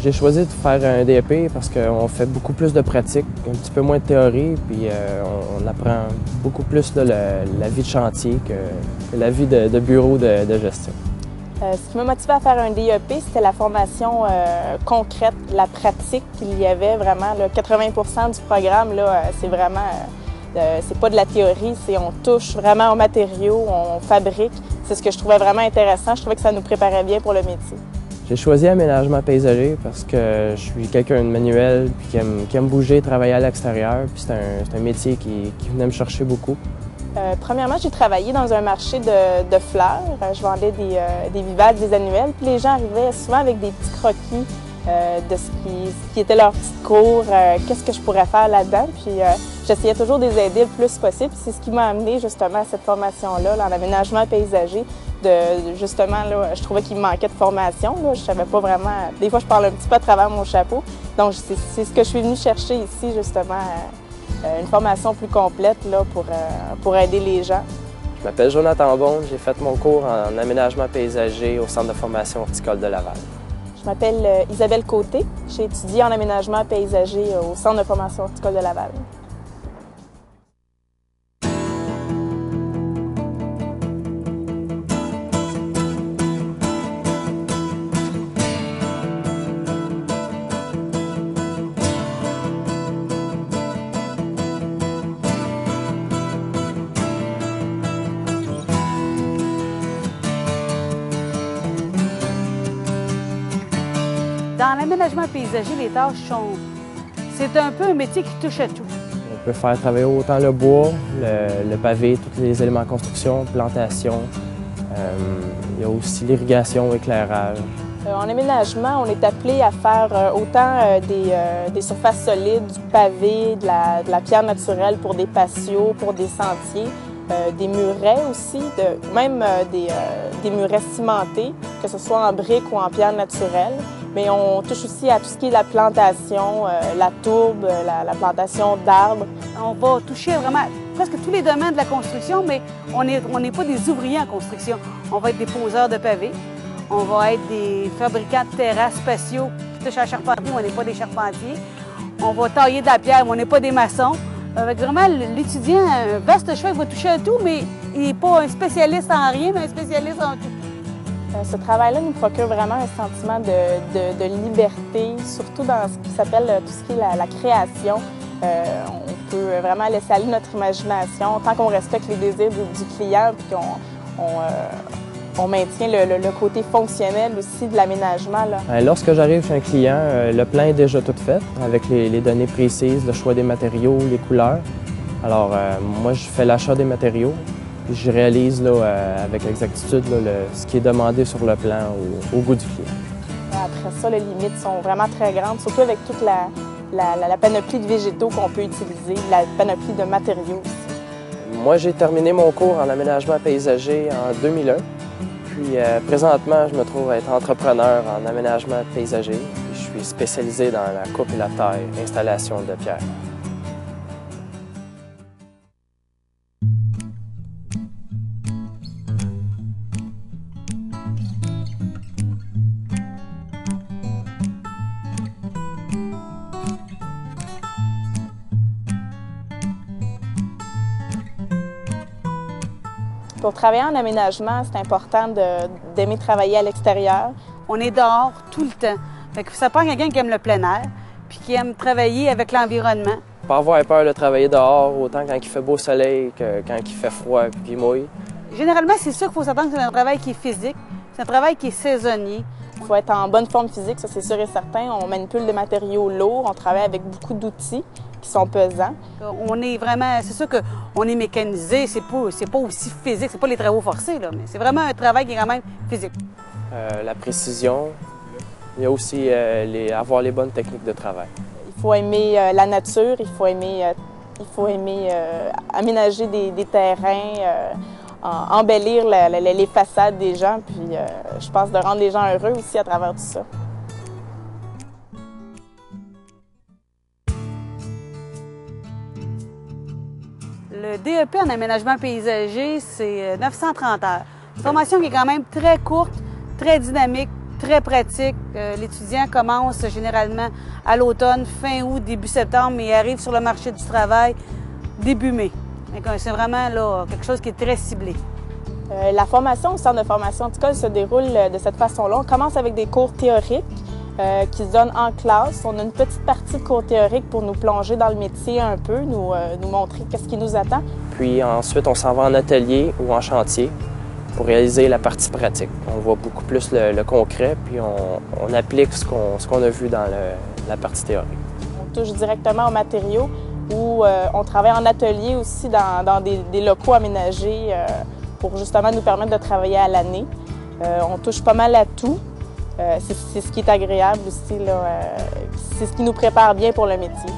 J'ai choisi de faire un DEP parce qu'on fait beaucoup plus de pratique, un petit peu moins de théorie, puis on apprend beaucoup plus là, la vie de chantier que la vie de bureau de gestion. Ce qui m'a motivé à faire un DEP, c'était la formation concrète, la pratique. Il y avait vraiment là, 80% du programme, c'est vraiment, c'est pas de la théorie, c'est on touche vraiment aux matériaux, on fabrique. C'est ce que je trouvais vraiment intéressant. Je trouvais que ça nous préparait bien pour le métier. J'ai choisi aménagement paysager parce que je suis quelqu'un de manuel puis qui aime bouger, travailler à l'extérieur. Puis c'est un métier qui venait me chercher beaucoup. Premièrement, j'ai travaillé dans un marché de fleurs. Je vendais des vivaces, des annuelles. Puis les gens arrivaient souvent avec des petits croquis de ce qui était leur petite cour, qu'est-ce que je pourrais faire là-dedans. Puis j'essayais toujours de les aider le plus possible. C'est ce qui m'a amené justement à cette formation-là, en aménagement paysager. Justement, là, je trouvais qu'il me manquait de formation. Là. Je savais pas vraiment. Des fois, je parle un petit peu à travers mon chapeau. Donc, c'est ce que je suis venue chercher ici, justement, une formation plus complète là, pour aider les gens. Je m'appelle Jonathan Bonde. J'ai fait mon cours en aménagement paysager au Centre de formation horticole de Laval. Je m'appelle Isabelle Côté. J'ai étudié en aménagement paysager au Centre de formation horticole de Laval. Dans l'aménagement paysager, les tâches sont... C'est un peu un métier qui touche à tout. On peut faire travailler autant le bois, le pavé, tous les éléments de construction, plantation. Il y a aussi l'irrigation, l'éclairage. En aménagement, on est appelé à faire autant des surfaces solides, du pavé, de la pierre naturelle pour des patios, pour des sentiers, des murets aussi, même des murets cimentés, que ce soit en briques ou en pierre naturelle. Mais on touche aussi à tout ce qui est la plantation, la tourbe, la plantation d'arbres. On va toucher vraiment presque tous les domaines de la construction, mais on n'est pas des ouvriers en construction. On va être des poseurs de pavés, on va être des fabricants de terrasses spatiaux qui touchent à la charpenterie, mais on n'est pas des charpentiers. On va tailler de la pierre, mais on n'est pas des maçons. Vraiment, l'étudiant a un vaste choix, il va toucher à tout, mais il n'est pas un spécialiste en rien, mais un spécialiste en tout. Ce travail-là nous procure vraiment un sentiment de liberté, surtout dans ce qui s'appelle tout ce qui est la création. On peut vraiment laisser aller notre imagination tant qu'on respecte les désirs du client et qu'on maintient le côté fonctionnel aussi de l'aménagement. Lorsque j'arrive chez un client, le plan est déjà tout fait avec les données précises, le choix des matériaux, les couleurs. Alors, moi, je fais l'achat des matériaux. Je réalise là, avec exactitude là, ce qui est demandé sur le plan au goût du client. Après ça, les limites sont vraiment très grandes, surtout avec toute la panoplie de végétaux qu'on peut utiliser, la panoplie de matériaux aussi. Moi, j'ai terminé mon cours en aménagement paysager en 2001. Puis présentement, je me trouve être entrepreneur en aménagement paysager. Puis, je suis spécialisé dans la coupe et la taille, installation de pierre. Pour travailler en aménagement, c'est important d'aimer travailler à l'extérieur. On est dehors tout le temps. Fait que ça prend quelqu'un qui aime le plein air puis qui aime travailler avec l'environnement. Pas avoir peur de travailler dehors, autant quand il fait beau soleil que quand il fait froid et qu'il mouille. Généralement, c'est sûr qu'il faut s'attendre que c'est un travail qui est physique, c'est un travail qui est saisonnier. Il faut être en bonne forme physique, ça c'est sûr et certain. On manipule des matériaux lourds, on travaille avec beaucoup d'outils qui sont pesants. On est vraiment, c'est sûr qu'on est mécanisé, c'est pas aussi physique, c'est pas les travaux forcés, là, mais c'est vraiment un travail qui est quand même physique. La précision, il y a aussi avoir les bonnes techniques de travail. Il faut aimer la nature, il faut aimer aménager des terrains, embellir les façades des gens, puis je pense de rendre les gens heureux aussi à travers tout ça. Le DEP en aménagement paysager, c'est 930 heures. Une formation qui est quand même très courte, très dynamique, très pratique, L'étudiant commence généralement à l'automne, fin août, début septembre, mais il arrive sur le marché du travail début mai. C'est vraiment là, quelque chose qui est très ciblé. La formation au centre de formation horticole se déroule de cette façon-là. On commence avec des cours théoriques qui se donnent en classe. On a une petite partie de cours théoriques pour nous plonger dans le métier un peu, nous montrer qu'est-ce qui nous attend. Puis ensuite, on s'en va en atelier ou en chantier pour réaliser la partie pratique. On voit beaucoup plus le concret, puis on applique ce qu'on a vu dans la partie théorique. On touche directement aux matériaux où on travaille en atelier aussi dans des locaux aménagés pour justement nous permettre de travailler à l'année. On touche pas mal à tout. C'est ce qui est agréable aussi, c'est ce qui nous prépare bien pour le métier.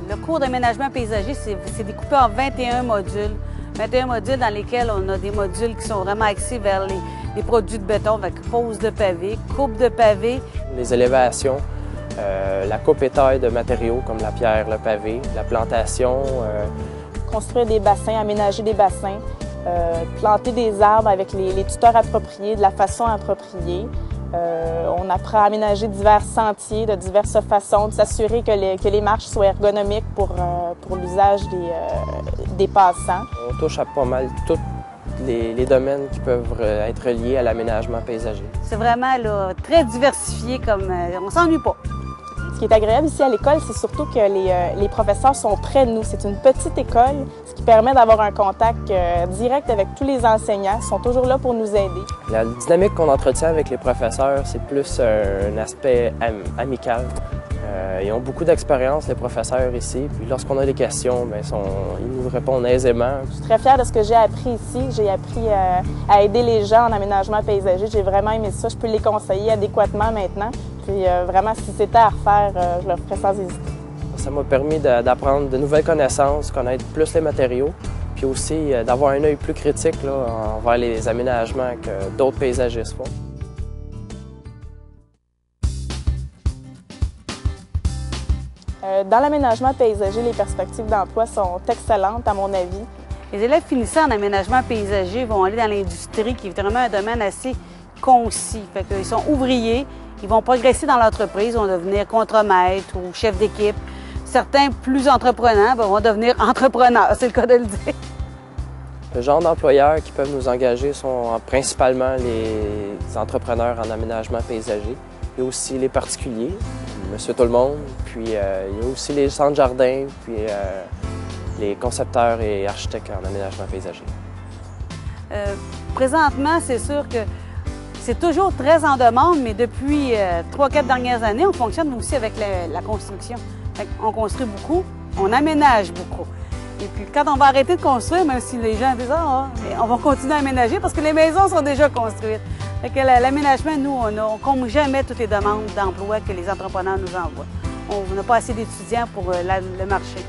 Le cours d'aménagement paysager, c'est découpé en 21 modules. 21 modules dans lesquels on a des modules qui sont vraiment axés vers les produits de béton, avec pose de pavé, coupe de pavé. Les élévations, la coupe et taille de matériaux comme la pierre, le pavé, la plantation. Construire des bassins, aménager des bassins, planter des arbres avec les tuteurs appropriés, de la façon appropriée. On apprend à aménager divers sentiers de diverses façons, de s'assurer que les marches soient ergonomiques pour l'usage des passants. On touche à pas mal tous les domaines qui peuvent être liés à l'aménagement paysager. C'est vraiment là, très diversifié, on s'ennuie pas. Ce qui est agréable ici à l'école, c'est surtout que les professeurs sont près de nous. C'est une petite école, ce qui permet d'avoir un contact direct avec tous les enseignants. Ils sont toujours là pour nous aider. La dynamique qu'on entretient avec les professeurs, c'est plus un aspect amical. Ils ont beaucoup d'expérience, les professeurs ici. Puis lorsqu'on a des questions, ils nous répondent aisément. Je suis très fière de ce que j'ai appris ici. J'ai appris à aider les gens en aménagement paysager. J'ai vraiment aimé ça. Je peux les conseiller adéquatement maintenant. Puis vraiment, si c'était à refaire, je le ferais sans hésiter. Ça m'a permis d'apprendre de nouvelles connaissances, connaître plus les matériaux, puis aussi d'avoir un œil plus critique là, envers les aménagements que d'autres paysagistes font. Dans l'aménagement paysager, les perspectives d'emploi sont excellentes, à mon avis. Les élèves finissant en aménagement paysager vont aller dans l'industrie, qui est vraiment un domaine assez concis. Fait qu'ils sont ouvriers, ils vont progresser dans l'entreprise, vont devenir contremaîtres ou chefs d'équipe. Certains plus entreprenants vont devenir entrepreneurs, c'est le cas de le dire. Le genre d'employeurs qui peuvent nous engager sont principalement les entrepreneurs en aménagement paysager. Il y a aussi les particuliers, monsieur tout le monde, puis il y a aussi les centres jardins, puis les concepteurs et architectes en aménagement paysager. Présentement, c'est sûr que c'est toujours très en demande, mais depuis 3-4 dernières années, on fonctionne aussi avec la construction. On construit beaucoup, on aménage beaucoup. Et puis quand on va arrêter de construire, même si les gens disent « Ah, on va continuer à aménager » parce que les maisons sont déjà construites. L'aménagement, nous, on ne comble jamais toutes les demandes d'emploi que les entrepreneurs nous envoient. On n'a pas assez d'étudiants pour le marché.